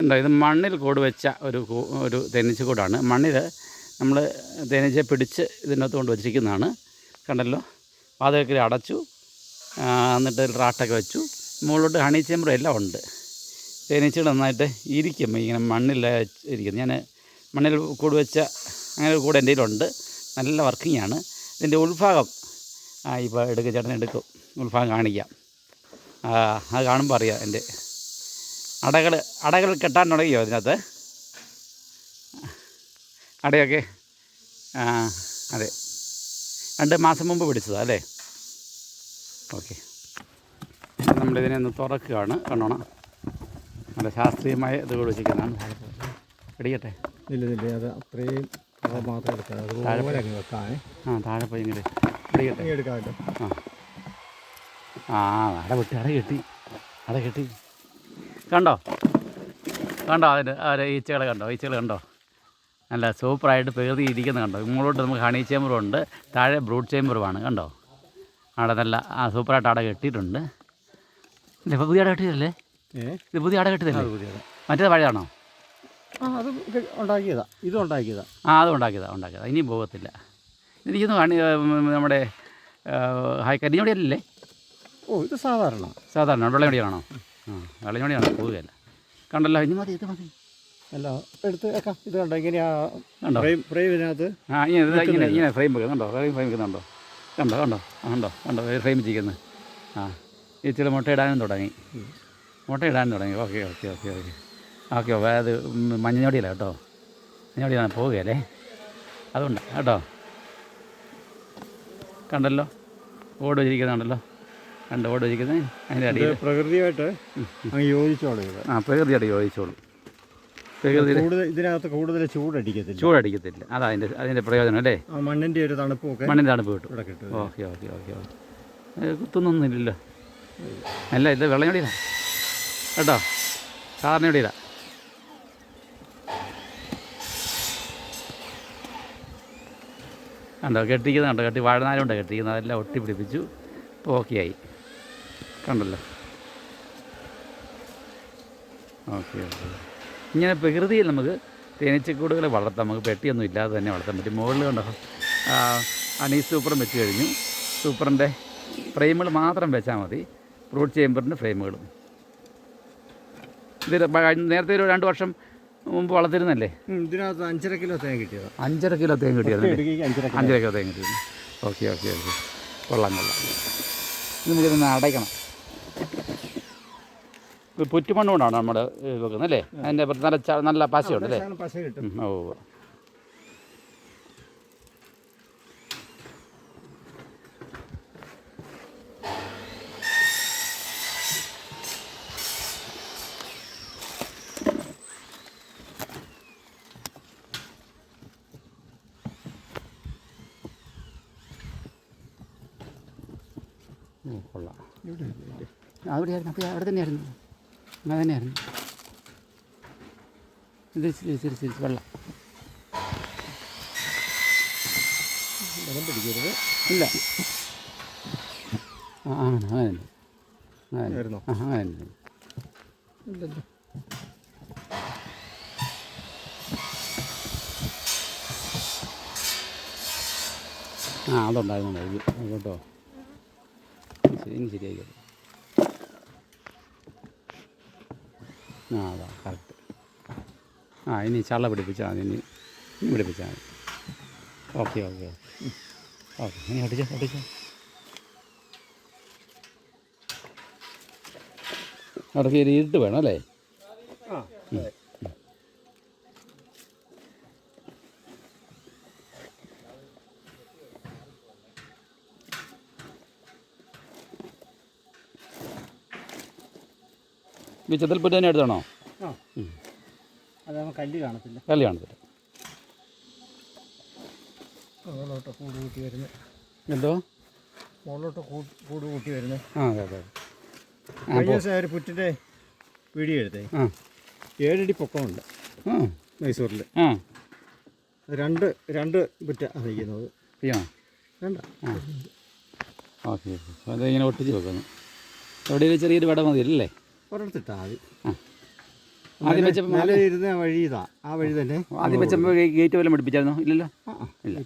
ഉണ്ടോ? ഇത് മണ്ണിൽ കൂട് വെച്ച ഒരു തേനീച്ചക്കൂടാണ്. മണ്ണിൽ നമ്മൾ തേനീച്ചയെ പിടിച്ച് ഇതിനകത്ത് കൊണ്ട് വെച്ചിരിക്കുന്നതാണ്. കണ്ടല്ലോ, വാതിൽക്കൽ അടച്ചു, എന്നിട്ട് റാട്ടൊക്കെ വെച്ചു. മുകളിലോട്ട് ഹണി ചേമ്പറും എല്ലാം ഉണ്ട്. തേനീച്ചകൾ നന്നായിട്ട് ഇരിക്കും, ഇങ്ങനെ മണ്ണിൽ ഇരിക്കും. ഞാൻ മണ്ണിൽ കൂട് വെച്ച അങ്ങനെ ഒരു കൂട് എൻ്റെ കയ്യിലുണ്ട്. നല്ല വർക്കിംഗ് ആണ്. ഇതിൻ്റെ ഉൾഭാഗം ഇപ്പോൾ എടുക്കും, ചേട്ടൻ എടുക്കും, ഉൾഭാഗം കാണിക്കാം. അത് കാണുമ്പോൾ അറിയാം. എൻ്റെ അടകൾ കെട്ടാൻ തുടങ്ങിയോ അതിനകത്ത്? അടയൊക്കെ അതെ, 2 മാസം മുമ്പ് പിടിച്ചതാണ് അല്ലേ? ഓക്കെ, നമ്മളിതിനെ ഒന്ന് തുറക്കുകയാണ്. കണ്ടോണം, നല്ല ശാസ്ത്രീയമായ ഇത് വിളിച്ചിരിക്കുന്നതാണ്. പിടിക്കട്ടെ. ഇല്ല, അത് അത്രയും മാത്രം എടുക്കാം. താഴെ പോയി ഇങ്ങനെ പിടിക്കട്ടെ. എടുക്കാമല്ലോ. അട വിട്ട് അട കെട്ടി. കണ്ടോ അതിൻ്റെ ഈച്ചകൾ കണ്ടോ? നല്ല സൂപ്പറായിട്ട് പേർത്തി ഇരിക്കുന്നത് കണ്ടോ? മുകളിലോട്ട് നമുക്ക് ഹണി ചേമ്പറും ഉണ്ട്, താഴെ ബ്രൂഡ് ചേമ്പറുമാണ്. കണ്ടോ, അവിടെ നല്ല സൂപ്പറായിട്ട് അട കെട്ടിയിട്ടുണ്ട്. ഇല്ല, ഇപ്പോൾ പുതിയ അട കെട്ടിയതല്ലേ? ഇത് പുതിയ അട കെട്ടിയതല്ലേ? മറ്റേത് പഴയതാണോ? അത് ഉണ്ടാക്കിയതാ. ഇതും ഉണ്ടാക്കിയതാ. അതും ഉണ്ടാക്കിയതാ. ഇനിയും പോകത്തില്ല. എനിക്കൊന്ന് നമ്മുടെ കരിഞ്ഞോടിയല്ലേ? ഇത് സാധാരണ വെള്ളയോടിയാണോ? വെള്ളയോടിയാണോ? പോവുകയല്ല. കണ്ടല്ലോ, ഇനി മതി, ഇത് മതി. അല്ല, എടുത്ത് വെക്കാം. ഇത് കണ്ടോ, ഇങ്ങനെ ഫ്രെയിം ഇതിനകത്ത് ഇങ്ങനെ ഫ്രെയിം വെക്കുന്നുണ്ടോ? ഫ്രെയിം വെക്കുന്നുണ്ടോ? കണ്ടോ ഫ്രെയിം ചെയ്യുന്നത്. ഈ ചില മുട്ടയിടാനും തുടങ്ങി. ഓക്കെ. അത് മഞ്ഞോടിയല്ല കേട്ടോ, മഞ്ഞോടിയാണ്. പോവുകയല്ലേ, അതുകൊണ്ട് കേട്ടോ. കണ്ടല്ലോ, ഓട് വെച്ചിരിക്കുന്നുണ്ടല്ലോ. ഓട് വെച്ചിരിക്കുന്നത് അതിൻ്റെ അടിയിൽ പ്രകൃതിയായിട്ട് യോജിച്ചോളും. പ്രകൃതിയായിട്ട് യോജിച്ചോളും. ഇതിനകത്ത് കൂടുതൽ ചൂടടിക്കത്തില്ല. അതാ അതിൻ്റെ പ്രയോജനം അല്ലേ? മണ്ണിൻ്റെ ഒരു തണുപ്പ് കിട്ടും. ഓക്കെ. കുത്തുന്നൊന്നുമില്ലല്ലോ. അല്ല, ഇത് വെള്ളയോടിയില്ല കേട്ടോ, സാധാരണ യോടിയില്ല. കെട്ടിക്കുന്നത് കെട്ടി വാഴനാലുണ്ട് കെട്ടിക്കുന്നത്. അതെല്ലാം ഒട്ടി പിടിപ്പിച്ചു. ഇപ്പോൾ ഓക്കെയായി. കണ്ടല്ലോ. ഓക്കെ. ഇങ്ങനെ പ്രകൃതിയിൽ നമുക്ക് തേനീച്ചക്കൂടുകളെ വളർത്താം. നമുക്ക് പെട്ടിയൊന്നും ഇല്ലാതെ തന്നെ വളർത്താൻ പറ്റും. മുകളിൽ കണ്ടോ, ഹണി സൂപ്പറും വെച്ച് കഴിഞ്ഞു. സൂപ്പറിൻ്റെ ഫ്രെയിമുകൾ മാത്രം വെച്ചാൽ മതി. ബ്രൂഡ് ചേമ്പറിൻ്റെ ഫ്രെയിമുകളും. ഇത് നേരത്തെ ഒരു 2 വർഷം മുമ്പ് വളർത്തിരുന്നല്ലേ? ഇതിനകത്ത് 5.5 കിലോ തേൻ കിട്ടിയത്. 5.5 കിലോ തേൻ കിട്ടിയത്. 5.5 കിലോ തേൻ കിട്ടിയത്. ഓക്കെ. കൊള്ളാം. ഇത് നമുക്കിതൊന്ന് അടയ്ക്കണം. പുറ്റുമണ്ണ് കൊണ്ടാണ് നമ്മൾ വെക്കുന്നത് അല്ലേ? അതിൻ്റെ നല്ല പശയുണ്ട് അല്ലേ? ഓ, കൊള്ളാം. അവിടെയായിരുന്നു, അപ്പോൾ അവിടെ തന്നെയായിരുന്നു. അങ്ങനെ തന്നെയായിരുന്നു. ഇത് ചിരിച്ച് വെള്ളം പിടിക്കരുത്. ഇല്ല, അങ്ങനെ അതുണ്ടായിരുന്നു കേട്ടോ. ഇനി ശരിയായിക്കോട്ടെ. അതാ കറക്റ്റ്. ഇനി ചള്ള പിടിപ്പിച്ചാൽ മതി. ഇനി പിടിപ്പിച്ചാൽ മതി. ഓക്കെ. ഇനി അടിച്ചോ. അവിടേക്ക് ഇരുട്ട് വേണം അല്ലേ? ചെത്തൽപ്പൂര് തന്നെ എടുത്താണോ? കല്ല് കാണത്തില്ല. മുകളിലോട്ട് കൂട് കൂട്ടി വരുന്നത്. എന്തോ മുകളിലോട്ട് കൂട് കൂട്ടി വരുന്നത്. അതെ. കഴിഞ്ഞ ദിവസം ഒരു പുറ്റിൻ്റെ വീഡിയോ എടുത്തേ. 7 അടി പൊക്കമുണ്ട് മൈസൂരിൽ. രണ്ട് പുറ്റ അറിയിക്കുന്നത്. ഓക്കെ. അതിങ്ങനെ ഒട്ടിച്ച് വെക്കുന്നു. എവിടെയെങ്കിലും ചെറിയൊരു വട മതിയല്ലേ? ഒരിടത്തിട്ടാൽ മതി. ആദ്യം വെച്ചപ്പോൾ നിലയിരുന്ന വഴി ഇതാ, ആ വഴി തന്നെ. ആദ്യം വെച്ചപ്പോൾ ഗേറ്റ് വല്ലതും പഠിപ്പിച്ചായിരുന്നോ? ഇല്ലല്ലോ. ആ, ഇല്ല.